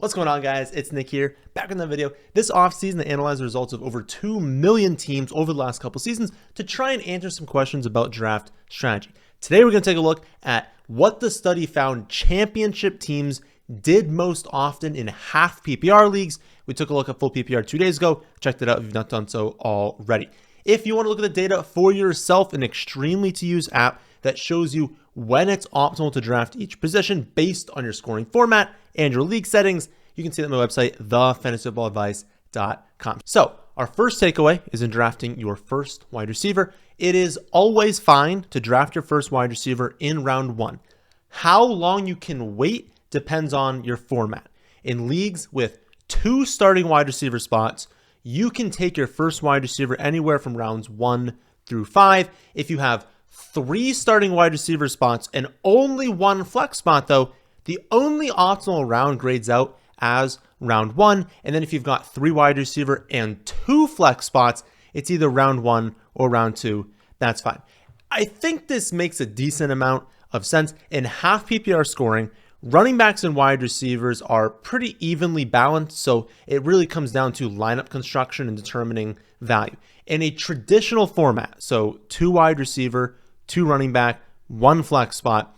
What's going on, guys? It's Nick here, back in the video. This offseason, I analyzed the results of over 2 million teams over the last couple seasons to try and answer some questions about draft strategy. Today, we're going to take a look at what the study found championship teams did most often in half PPR leagues. We took a look at full PPR 2 days ago. Check it out if you've not done so already. If you want to look at the data for yourself, an extremely to-use app that shows you when it's optimal to draft each position based on your scoring format and your league settings, you can see that on my website, thefantasyfootballadvice.com. So our first takeaway is in drafting your first wide receiver. It is always fine to draft your first wide receiver in round 1. How long you can wait depends on your format. In leagues with 2 starting wide receiver spots, you can take your first wide receiver anywhere from rounds 1 through 5. If you have 3 starting wide receiver spots and only 1 flex spot, though, the only optimal round grades out as round 1. And then if you've got 3 wide receiver and 2 flex spots, it's either round 1 or round 2. That's fine. I think this makes a decent amount of sense. In half PPR scoring, running backs and wide receivers are pretty evenly balanced, so it really comes down to lineup construction and determining value. In a traditional format, so 2 wide receiver, 2 running back, 1 flex spot,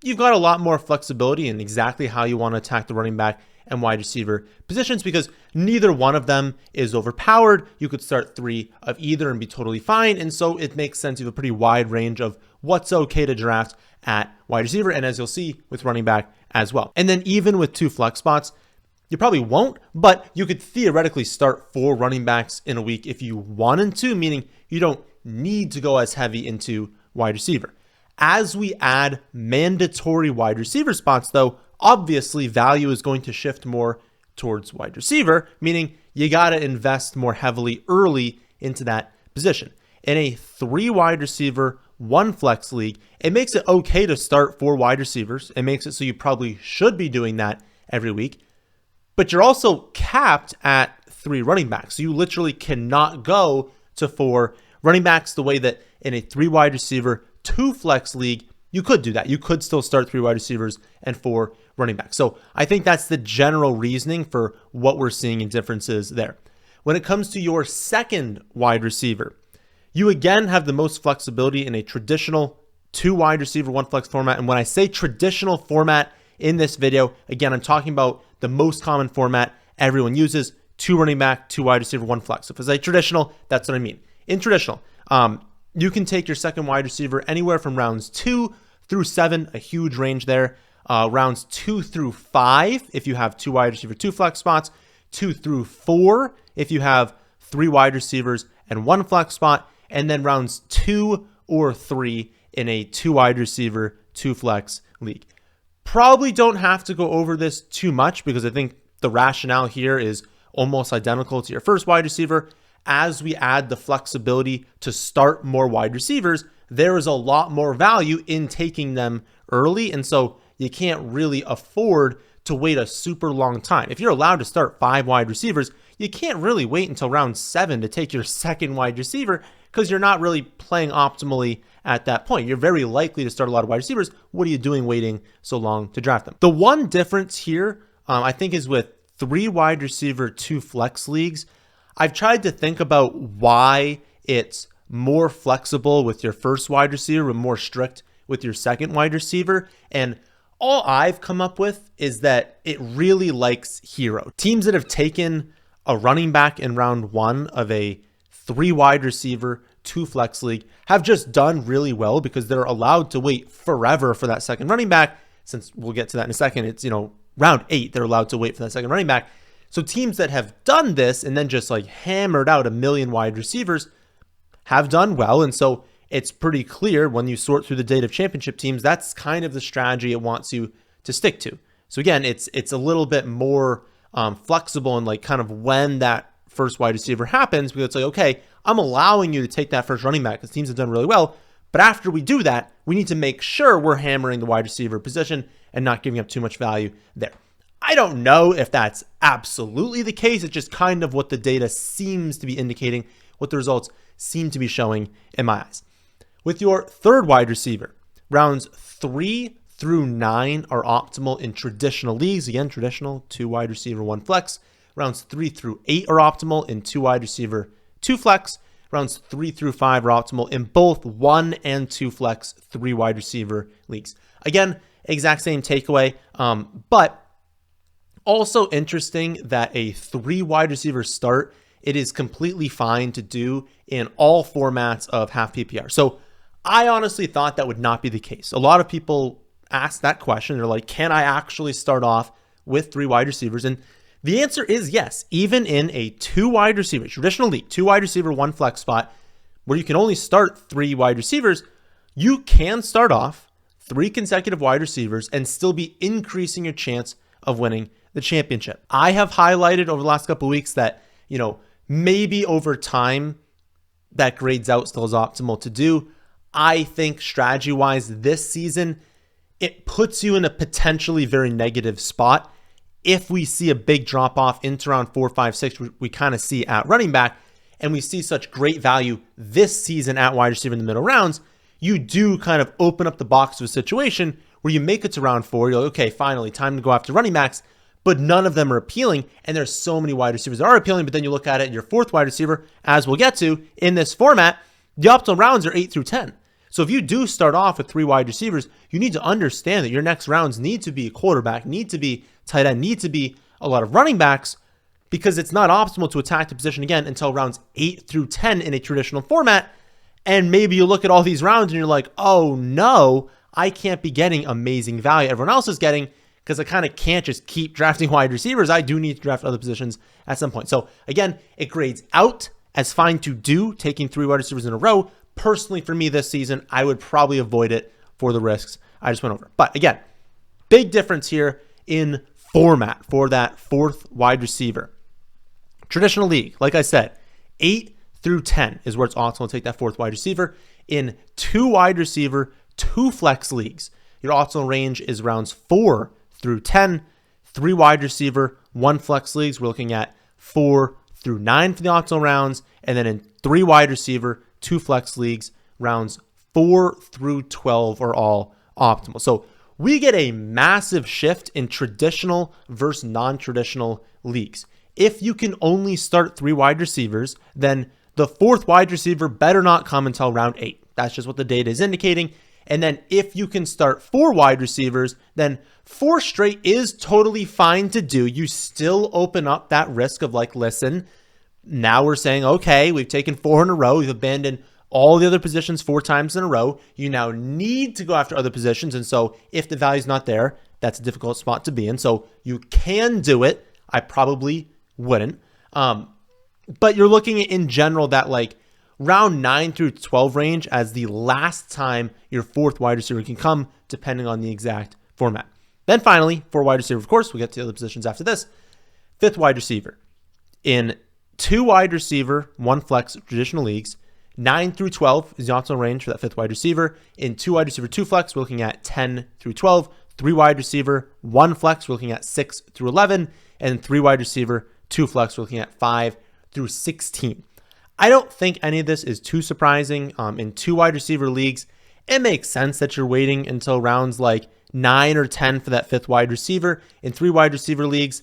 you've got a lot more flexibility in exactly how you want to attack the running back and wide receiver positions because neither one of them is overpowered. You could start 3 of either and be totally fine. And so it makes sense. You have a pretty wide range of what's okay to draft at wide receiver. And as you'll see with running back as well. And then even with 2 flex spots, you probably won't, but you could theoretically start 4 running backs in a week if you wanted to, meaning you don't need to go as heavy into wide receiver. As we add mandatory wide receiver spots, though, obviously value is going to shift more towards wide receiver, meaning you got to invest more heavily early into that position. In a 3 wide receiver, 1 flex league, it makes it okay to start 4 wide receivers. It makes it so you probably should be doing that every week, but you're also capped at 3 running backs. So you literally cannot go to 4 running backs the way that in a 3 wide receiver, 2 flex league, you could do that. You could still start 3 wide receivers and 4 running backs. So I think that's the general reasoning for what we're seeing in differences there. When it comes to your second wide receiver, you again have the most flexibility in a traditional 2 wide receiver, 1 flex format. And when I say traditional format in this video, again, I'm talking about the most common format everyone uses: 2 running back, 2 wide receiver, 1 flex. So if I say traditional, that's what I mean. In traditional, you can take your second wide receiver anywhere from rounds 2 through 7, a huge range there. Rounds 2 through 5, if you have 2 wide receiver, 2 flex spots. 2 through 4, if you have 3 wide receivers and 1 flex spot. And then rounds 2 or 3 in a 2 wide receiver, 2 flex league. Probably don't have to go over this too much because I think the rationale here is almost identical to your first wide receiver. As we add the flexibility to start more wide receivers, there is a lot more value in taking them early. And so you can't really afford to wait a super long time. If you're allowed to start 5 wide receivers, you can't really wait until round 7 to take your second wide receiver because you're not really playing optimally at that point. You're very likely to start a lot of wide receivers. What are you doing waiting so long to draft them? The one difference here, I think, is with 3 wide receiver, 2 flex leagues. I've tried to think about why it's more flexible with your first wide receiver and more strict with your second wide receiver. And all I've come up with is that it really likes hero. Teams that have taken a running back in round 1 of a 3 wide receiver, 2 flex league have just done really well because they're allowed to wait forever for that second running back. Since we'll get to that in a second, it's, round 8, they're allowed to wait for that second running back. So teams that have done this and then just like hammered out a million wide receivers have done well. And so it's pretty clear when you sort through the data of championship teams, that's kind of the strategy it wants you to stick to. So again, it's a little bit more flexible and like kind of when that first wide receiver happens, because it's like, okay, I'm allowing you to take that first running back because teams have done really well. But after we do that, we need to make sure we're hammering the wide receiver position and not giving up too much value there. I don't know if that's absolutely the case. It's just kind of what the data seems to be indicating, what the results seem to be showing in my eyes. With your third wide receiver, rounds 3 through 9 are optimal in traditional leagues. Again, traditional, 2 wide receiver, 1 flex. Rounds 3 through 8 are optimal in 2 wide receiver, 2 flex. Rounds 3 through 5 are optimal in both 1 and 2 flex, 3 wide receiver leagues. Again, exact same takeaway, but also interesting that a 3 wide receiver start, it is completely fine to do in all formats of half PPR. So I honestly thought that would not be the case. A lot of people ask that question. They're like, can I actually start off with 3 wide receivers? And the answer is yes. Even in a 2 wide receiver, traditional league, 2 wide receiver, 1 flex spot, where you can only start 3 wide receivers, you can start off 3 consecutive wide receivers and still be increasing your chance of winning the championship. I have highlighted over the last couple of weeks that, maybe over time that grades out still is optimal to do. I think strategy-wise this season, it puts you in a potentially very negative spot. If we see a big drop-off into round 4, 5, 6, we kind of see at running back, and we see such great value this season at wide receiver in the middle rounds, you do kind of open up the box to a situation where you make it to round 4, you're like, okay, finally, time to go after running backs, but none of them are appealing, and there's so many wide receivers that are appealing, but then you look at it, and your 4th wide receiver, as we'll get to, in this format, the optimal rounds are 8 through 10. So if you do start off with 3 wide receivers, you need to understand that your next rounds need to be a quarterback, need to be tight end, need to be a lot of running backs, because it's not optimal to attack the position again until rounds 8 through 10 in a traditional format. And maybe you look at all these rounds and you're like, oh no, I can't be getting amazing value everyone else is getting, because I kind of can't just keep drafting wide receivers. I do need to draft other positions at some point. So again, it grades out as fine to do, taking 3 wide receivers in a row. Personally, for me this season, I would probably avoid it for the risks I just went over. But again, big difference here in format for that 4th wide receiver. Traditional league, like I said, 8 through 10 is where it's optimal to take that 4th wide receiver. In 2 wide receiver, 2 flex leagues, your optimal range is rounds 4 through 10, 3 wide receiver, 1 flex leagues. We're looking at 4 through 9 for the optimal rounds. And then in 3 wide receiver, 2 flex leagues, rounds 4 through 12 are all optimal. So we get a massive shift in traditional versus non-traditional leagues. If you can only start 3 wide receivers, then the 4th wide receiver better not come until round 8. That's just what the data is indicating. And then if you can start 4 wide receivers, then 4 straight is totally fine to do. You still open up that risk of like, listen, now we're saying, okay, we've taken 4 in a row. We've abandoned all the other positions 4 times in a row. You now need to go after other positions. And so if the value's not there, that's a difficult spot to be in. So you can do it. I probably wouldn't. But you're looking at in general that like round 9 through 12 range as the last time your 4th wide receiver can come, depending on the exact format. Then finally, 4 wide receiver, of course, we'll get to the other positions after this. 5th wide receiver. In 2 wide receiver, 1 flex traditional leagues, 9 through 12 is the optimal range for that 5th wide receiver. In 2 wide receiver, 2 flex, we're looking at 10 through 12. 3 wide receiver, 1 flex, we're looking at 6 through 11. And 3 wide receiver, 2 flex, we're looking at 5 through 16. I don't think any of this is too surprising. In 2 wide receiver leagues, it makes sense that you're waiting until rounds like 9 or 10 for that 5th wide receiver. In 3 wide receiver leagues,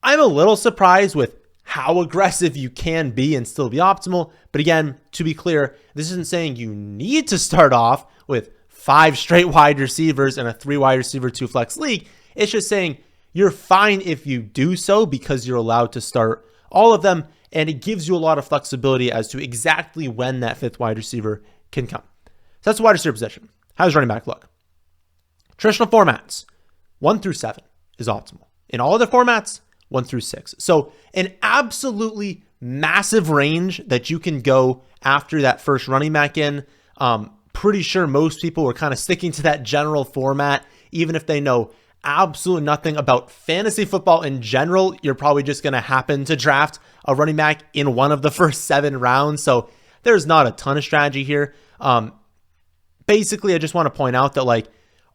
I'm a little surprised with how aggressive you can be and still be optimal. But again, to be clear, this isn't saying you need to start off with 5 straight wide receivers and a 3 wide receiver, 2 flex league. It's just saying you're fine if you do so because you're allowed to start all of them. And it gives you a lot of flexibility as to exactly when that 5th wide receiver can come. So that's the wide receiver position. How does running back look? Traditional formats, 1 through 7 is optimal. In all other formats, 1 through 6. So an absolutely massive range that you can go after that first running back in. Pretty sure most people are kind of sticking to that general format, even if they know absolutely nothing about fantasy football in general. You're probably just going to happen to draft a running back in one of the first 7 rounds. So there's not a ton of strategy here. Basically, I just want to point out that like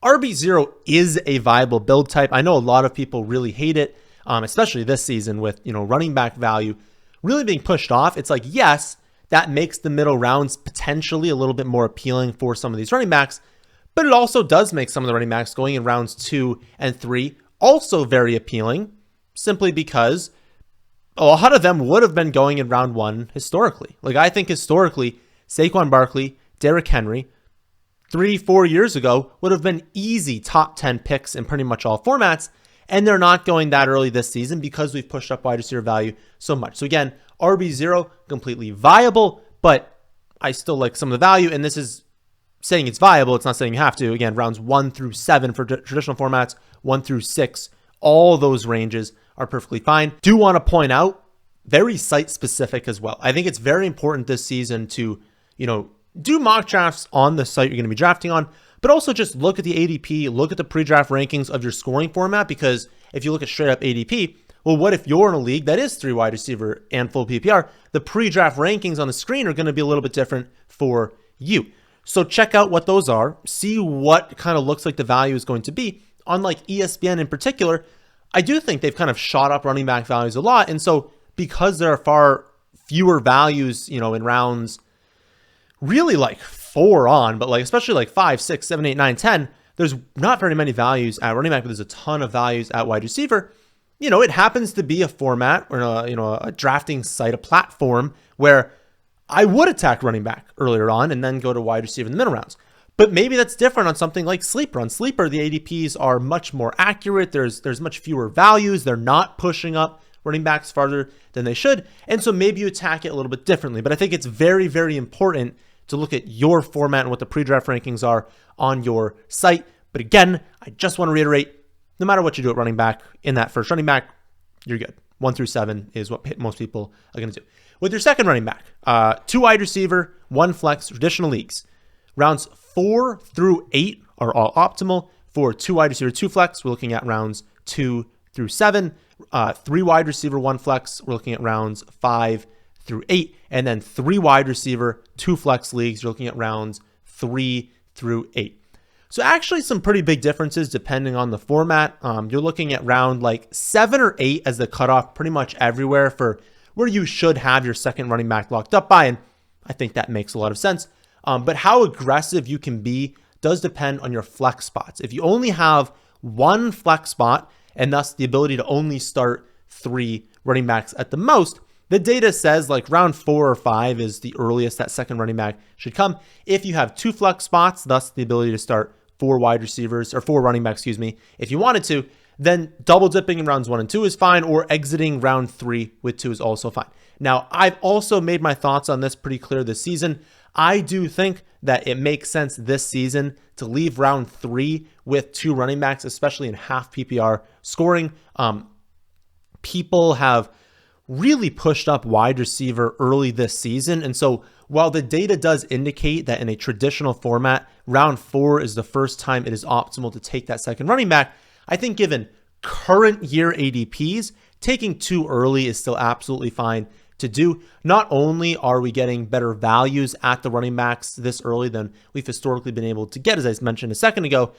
RB0 is a viable build type. I know a lot of people really hate it, especially this season with, running back value really being pushed off. It's like, yes, that makes the middle rounds potentially a little bit more appealing for some of these running backs. But it also does make some of the running backs going in rounds 2 and 3 also very appealing, simply because a lot of them would have been going in round 1 historically. Like, I think historically, Saquon Barkley, Derrick Henry, 3-4 years ago would have been easy top 10 picks in pretty much all formats, and they're not going that early this season because we've pushed up wide receiver value so much. So again, RB0, completely viable, but I still like some of the value, and this is saying it's viable. It's not saying you have to. Again, rounds 1 through 7 for traditional formats, 1 through 6, all those ranges are perfectly fine. Do want to point out, very site specific as well. I think it's very important this season to, do mock drafts on the site you're going to be drafting on, but also just look at the ADP, look at the pre-draft rankings of your scoring format, because if you look at straight up ADP, well, what if you're in a league that is 3 wide receiver and full PPR? The pre-draft rankings on the screen are going to be a little bit different for you. So check out what those are, see what kind of looks like the value is going to be. On like ESPN in particular, I do think they've kind of shot up running back values a lot. And so because there are far fewer values, in rounds really like 4 on, but like especially like 5, 6, 7, 8, 9, 10, there's not very many values at running back, but there's a ton of values at wide receiver. It happens to be a format or a drafting site, a platform where I would attack running back earlier on and then go to wide receiver in the middle rounds. But maybe that's different on something like Sleeper. On Sleeper, the ADPs are much more accurate. There's much fewer values. They're not pushing up running backs farther than they should. And so maybe you attack it a little bit differently. But I think it's very, very important to look at your format and what the pre-draft rankings are on your site. But again, I just want to reiterate, no matter what you do at running back, in that first running back, you're good. 1 through 7 is what most people are going to do. With your second running back, 2 wide receiver, 1 flex, traditional leagues. Rounds 4 through 8 are all optimal. For 2 wide receiver, 2 flex, we're looking at rounds 2 through 7. 3 wide receiver, 1 flex, we're looking at rounds 5 through 8. And then 3 wide receiver, 2 flex leagues, you're looking at rounds 3 through 8. So actually some pretty big differences depending on the format. You're looking at round like 7 or 8 as the cutoff pretty much everywhere for where you should have your second running back locked up by. And I think that makes a lot of sense. But how aggressive you can be does depend on your flex spots. If you only have 1 flex spot and thus the ability to only start 3 running backs at the most, the data says like round 4 or 5 is the earliest that second running back should come. If you have 2 flex spots, thus the ability to start 4 wide receivers or 4 running backs, if you wanted to, then double dipping in rounds 1 and 2 is fine, or exiting round 3 with 2 is also fine. Now, I've also made my thoughts on this pretty clear this season. I do think that it makes sense this season to leave round 3 with 2 running backs, especially in half PPR scoring. People have really pushed up wide receiver early this season. And so while the data does indicate that in a traditional format, round 4 is the first time it is optimal to take that second running back, I think given current year ADPs, taking 2 early is still absolutely fine to do. Not only are we getting better values at the running backs this early than we've historically been able to get, as I mentioned a second ago,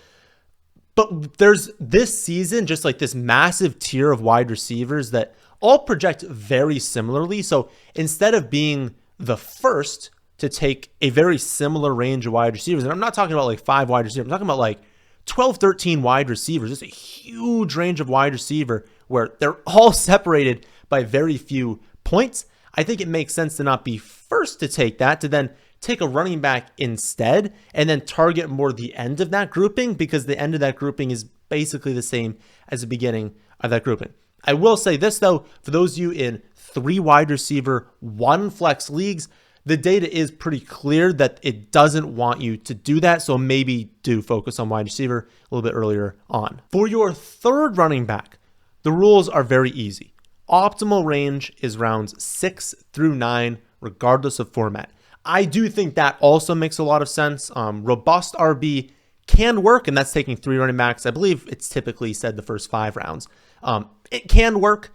but there's this season just like this massive tier of wide receivers that all project very similarly. So instead of being the first to take a very similar range of wide receivers, and I'm not talking about like 5 wide receivers, I'm talking about like 12, 13 wide receivers. It's a huge range of wide receiver where they're all separated by very few points. I think it makes sense to not be first to take that, to then take a running back instead and then target more the end of that grouping, because the end of that grouping is basically the same as the beginning of that grouping. I will say this though, for those of you in 3 wide receiver, 1 flex leagues, the data is pretty clear that it doesn't want you to do that. So maybe do focus on wide receiver a little bit earlier on. For your third running back, the rules are very easy. Optimal range is rounds 6 through 9, regardless of format. I do think that also makes a lot of sense. Robust RB can work, and that's taking 3 running backs. I believe it's typically said the first 5 rounds. It can work.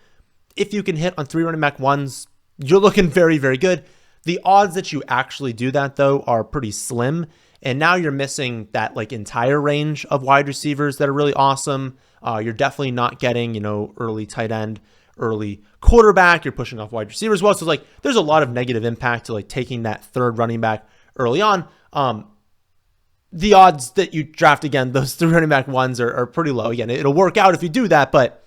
If you can hit on 3 running back ones, you're looking very, very good. The odds that you actually do that, though, are pretty slim. And now you're missing that like entire range of wide receivers that are really awesome. You're definitely not getting, early tight end, early quarterback. You're pushing off wide receivers as well. So like there's a lot of negative impact to like taking that third running back early on. the odds that you draft again, those 3 running back ones are pretty low. Again, it'll work out if you do that, but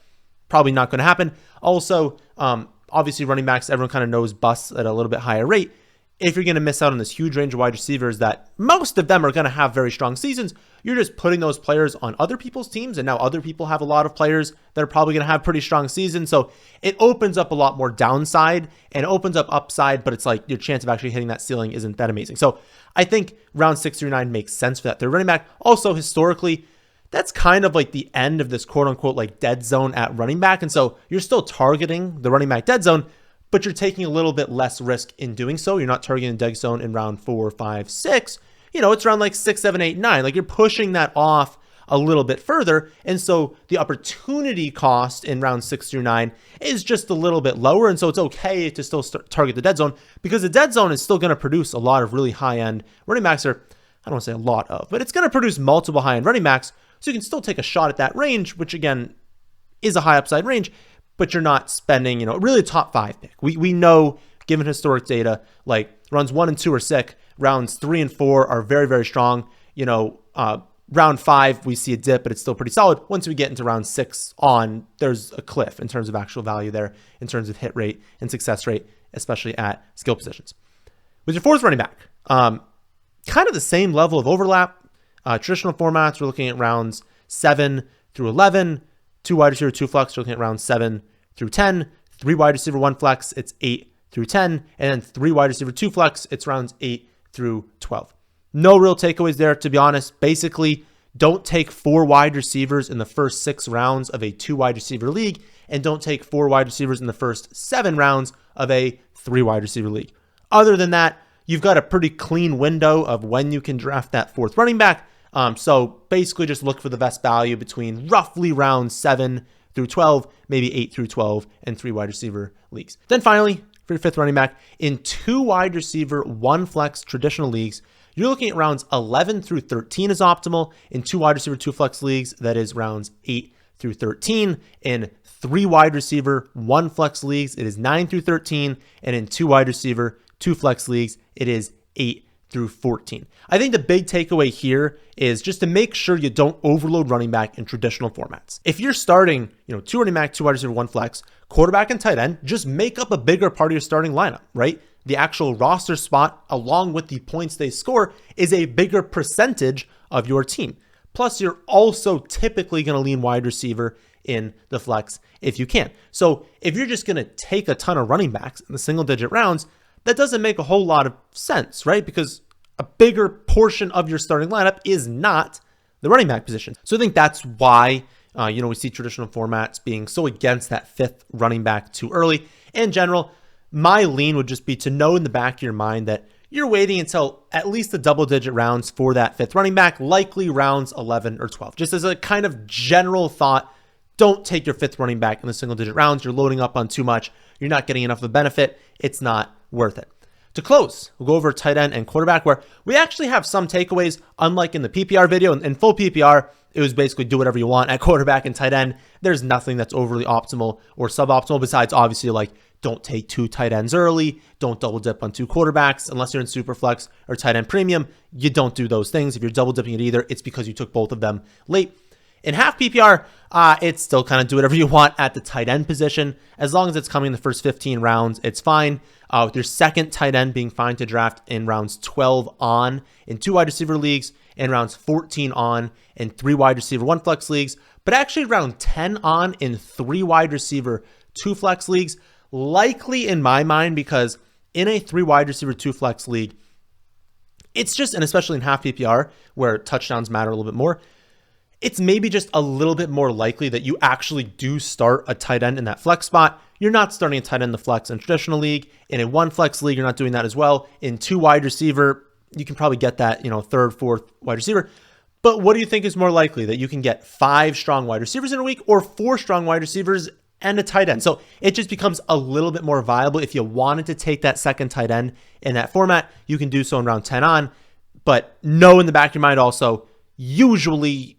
probably not going to happen. Also, obviously running backs, everyone kind of knows busts at a little bit higher rate. If you're going to miss out on this huge range of wide receivers that most of them are going to have very strong seasons, you're just putting those players on other people's teams. And now other people have a lot of players that are probably going to have pretty strong seasons. So it opens up a lot more downside and opens up upside, but it's like your chance of actually hitting that ceiling isn't that amazing. So I think round 6 through 9 makes sense for that. They're running back. Also, historically, that's kind of like the end of this quote unquote like dead zone at running back. And so you're still targeting the running back dead zone, but you're taking a little bit less risk in doing so. You're not targeting the dead zone in round 4, 5, 6. It's around like 6, 7, 8, 9. Like you're pushing that off a little bit further. And so the opportunity cost in round 6 through 9 is just a little bit lower. And so it's okay to still target the dead zone because the dead zone is still going to produce a lot of really high end running backs, or I don't want to say a lot of, but it's going to produce multiple high end running backs. So you can still take a shot at that range, which again is a high upside range, but you're not spending, really a top 5 pick. We know, given historic data, like rounds 1 and 2 are sick. Rounds 3 and 4 are very, very strong. Round 5, we see a dip, but it's still pretty solid. Once we get into round 6 on, there's a cliff in terms of actual value there, in terms of hit rate and success rate, especially at skill positions. With your 4th running back, kind of the same level of overlap. Traditional formats, we're looking at rounds 7 through 11, 2 wide receiver, 2 flex, we're looking at rounds 7 through 10, 3 wide receiver, 1 flex, it's 8 through 10, and then 3 wide receiver, 2 flex, it's rounds 8 through 12. No real takeaways there, to be honest. Basically, don't take 4 wide receivers in the first 6 rounds of a 2 wide receiver league, and don't take 4 wide receivers in the first 7 rounds of a 3 wide receiver league. Other than that, you've got a pretty clean window of when you can draft that 4th running back. So basically just look for the best value between roughly rounds 7 through 12, maybe 8 through 12, and 3 wide receiver leagues. Then finally, for your 5th running back, in 2 wide receiver, 1 flex traditional leagues, you're looking at rounds 11 through 13 is optimal. In 2 wide receiver, 2 flex leagues, that is rounds 8 through 13. In 3 wide receiver, 1 flex leagues, it is 9 through 13. And in 2 wide receiver, 2 flex leagues, it is 8 through 14. I think the big takeaway here is just to make sure you don't overload running back in traditional formats. If you're starting, 2 running back, 2 wide receiver, 1 flex, quarterback and tight end, just make up a bigger part of your starting lineup, right? The actual roster spot, along with the points they score, is a bigger percentage of your team. Plus, you're also typically going to lean wide receiver in the flex if you can. So if you're just going to take a ton of running backs in the single-digit rounds, that doesn't make a whole lot of sense, right? Because a bigger portion of your starting lineup is not the running back position. So I think that's why, we see traditional formats being so against that 5th running back too early. In general, my lean would just be to know in the back of your mind that you're waiting until at least the double-digit rounds for that 5th running back, likely rounds 11 or 12. Just as a kind of general thought, don't take your 5th running back in the single-digit rounds. You're loading up on too much. You're not getting enough of a benefit. It's not worth it. To close, we'll go over tight end and quarterback, where we actually have some takeaways, unlike in the PPR video. In full PPR, it was basically do whatever you want at quarterback and tight end. There's nothing that's overly optimal or suboptimal besides obviously like don't take 2 tight ends early, don't double dip on 2 quarterbacks unless you're in super flex or tight end premium. You don't do those things. If you're double dipping at either, it's because you took both of them late. In half PPR, it's still kind of do whatever you want at the tight end position. As long as it's coming in the first 15 rounds, it's fine. With your 2nd tight end being fine to draft in rounds 12 on in 2 wide receiver leagues and rounds 14 on in 3 wide receiver, 1 flex leagues, but actually round 10 on in 3 wide receiver, 2 flex leagues, likely in my mind, because in a 3 wide receiver, 2 flex league, it's just, and especially in half PPR where touchdowns matter a little bit more, it's maybe just a little bit more likely that you actually do start a tight end in that flex spot. You're not starting a tight end in the flex in traditional league. In a 1 flex league, you're not doing that as well. In 2 wide receiver, you can probably get that, 3rd, 4th wide receiver. But what do you think is more likely, that you can get 5 strong wide receivers in a week or 4 strong wide receivers and a tight end? So it just becomes a little bit more viable. If you wanted to take that 2nd tight end in that format, you can do so in round 10 on. But know in the back of your mind also, usually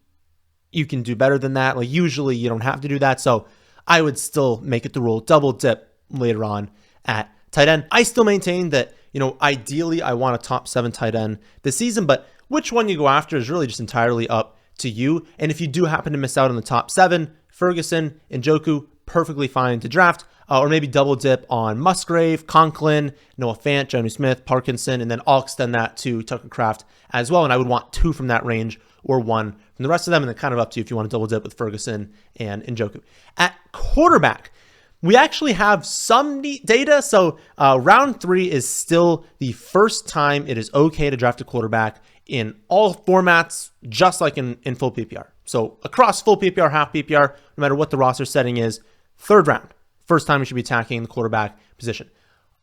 you can do better than that. Like usually you don't have to do that. So I would still make it the rule, double dip later on at tight end. I still maintain that, ideally I want a top 7 tight end this season, but which one you go after is really just entirely up to you. And if you do happen to miss out on the top 7, Ferguson and Njoku, perfectly fine to draft. Or maybe double dip on Musgrave, Conklin, Noah Fant, Johnny Smith, Parkinson, and then I'll extend that to Tucker Kraft as well. And I would want 2 from that range or 1 from the rest of them. And then kind of up to you if you want to double dip with Ferguson and Njoku. At quarterback, we actually have some neat data. So round 3 is still the first time it is okay to draft a quarterback in all formats, just like in full PPR. So across full PPR, half PPR, no matter what the roster setting is, 3rd round. First time you should be attacking the quarterback position.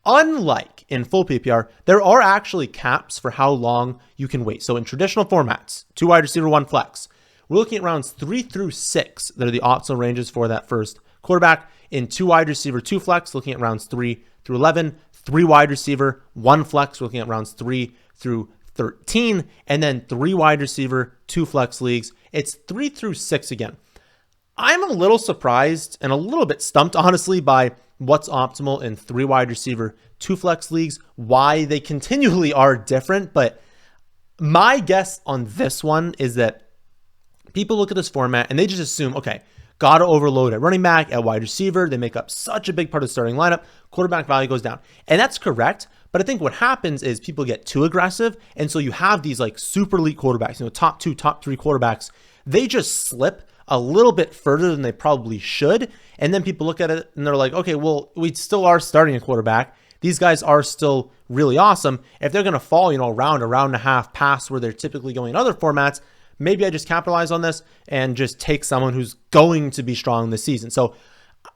Unlike in full PPR, there are actually caps for how long you can wait. So in traditional formats, 2 wide receiver, 1 flex, we're looking at rounds 3 through 6 that are the optimal ranges for that first quarterback. In 2 wide receiver, 2 flex, looking at rounds 3 through 11, 3 wide receiver, 1 flex, we're looking at rounds 3 through 13, and then 3 wide receiver, 2 flex leagues. It's 3 through 6 again. I'm a little surprised and a little bit stumped, honestly, by what's optimal in 3 wide receiver, 2 flex leagues, why they continually are different. But my guess on this one is that people look at this format and they just assume, okay, got to overload at running back, at wide receiver. They make up such a big part of the starting lineup. Quarterback value goes down. And that's correct. But I think what happens is people get too aggressive. And so you have these like super elite quarterbacks, top 2, top 3 quarterbacks. They just slip a little bit further than they probably should. And then people look at it and they're like, okay, well, we still are starting a quarterback. These guys are still really awesome. If they're going to fall, a round and a half past where they're typically going in other formats, maybe I just capitalize on this and just take someone who's going to be strong this season. So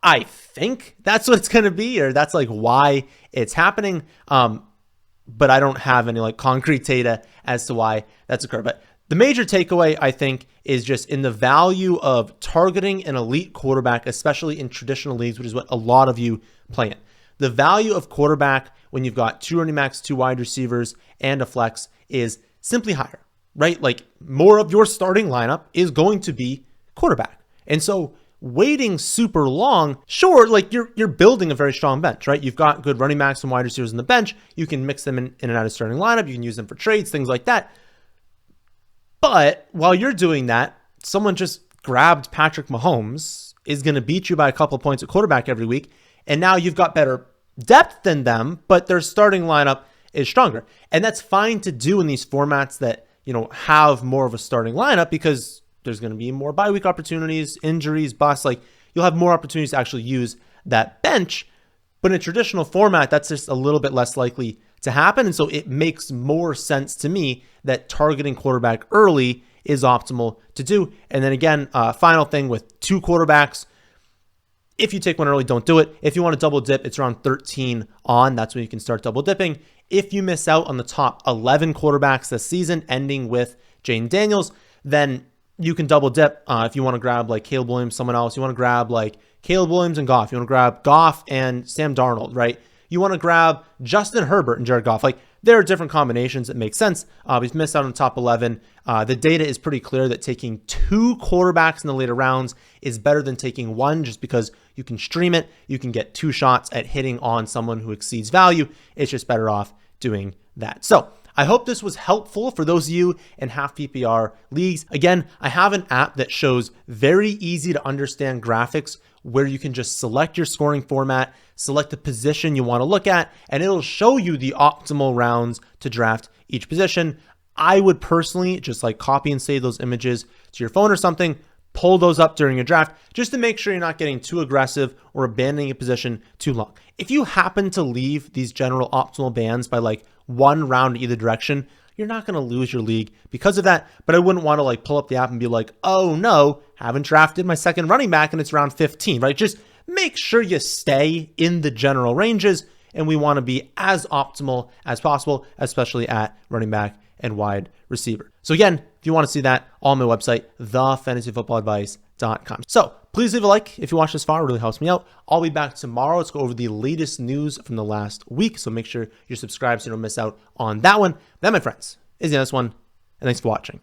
I think that's what it's going to be, or that's like why it's happening. But I don't have any like concrete data as to why that's occurred. But the major takeaway, I think, is just in the value of targeting an elite quarterback, especially in traditional leagues, which is what a lot of you play in. The value of quarterback when you've got 2 running backs, 2 wide receivers, and a flex is simply higher, right? Like more of your starting lineup is going to be quarterback. And so waiting super long, sure, like you're building a very strong bench, right? You've got good running backs and wide receivers in the bench. You can mix them in and out of starting lineup. You can use them for trades, things like that. But while you're doing that, someone just grabbed Patrick Mahomes, is going to beat you by a couple of points at quarterback every week. And now you've got better depth than them, but their starting lineup is stronger. And that's fine to do in these formats that, have more of a starting lineup, because there's going to be more bye week opportunities, injuries, busts. Like you'll have more opportunities to actually use that bench. But in a traditional format, that's just a little bit less likely to happen. And so it makes more sense to me that targeting quarterback early is optimal to do. And then again, final thing with 2 quarterbacks, if you take one early, don't do it. If you want to double dip, it's around 13 on. That's when you can start double dipping. If you miss out on the top 11 quarterbacks this season, ending with Jane Daniels, then you can double dip. If you want to grab like Caleb Williams, someone else, you want to grab like Caleb Williams and Goff. You want to grab Goff and Sam Darnold, right? You want to grab Justin Herbert and Jared Goff. Like there are different combinations that make sense. We've missed out on the top 11. The data is pretty clear that taking 2 quarterbacks in the later rounds is better than taking 1, just because you can stream it. You can get 2 shots at hitting on someone who exceeds value. It's just better off doing that. So I hope this was helpful for those of you in half PPR leagues. Again, I have an app that shows very easy to understand graphics where you can just select your scoring format, select the position you want to look at, and it'll show you the optimal rounds to draft each position. I would personally just like copy and save those images to your phone or something, pull those up during your draft just to make sure you're not getting too aggressive or abandoning a position too long. If you happen to leave these general optimal bands by like 1 round either direction, you're not going to lose your league because of that. But I wouldn't want to like pull up the app and be like, oh no, haven't drafted my second running back and it's round 15, right? Just make sure you stay in the general ranges, and we want to be as optimal as possible, especially at running back and wide receiver. So again, if you want to see that, on my website, thefantasyfootballadvice.com. So please leave a like if you watched this far. It really helps me out. I'll be back tomorrow. Let's go over the latest news from the last week. So make sure you're subscribed so you don't miss out on that one. That, my friends, is the next one. And thanks for watching.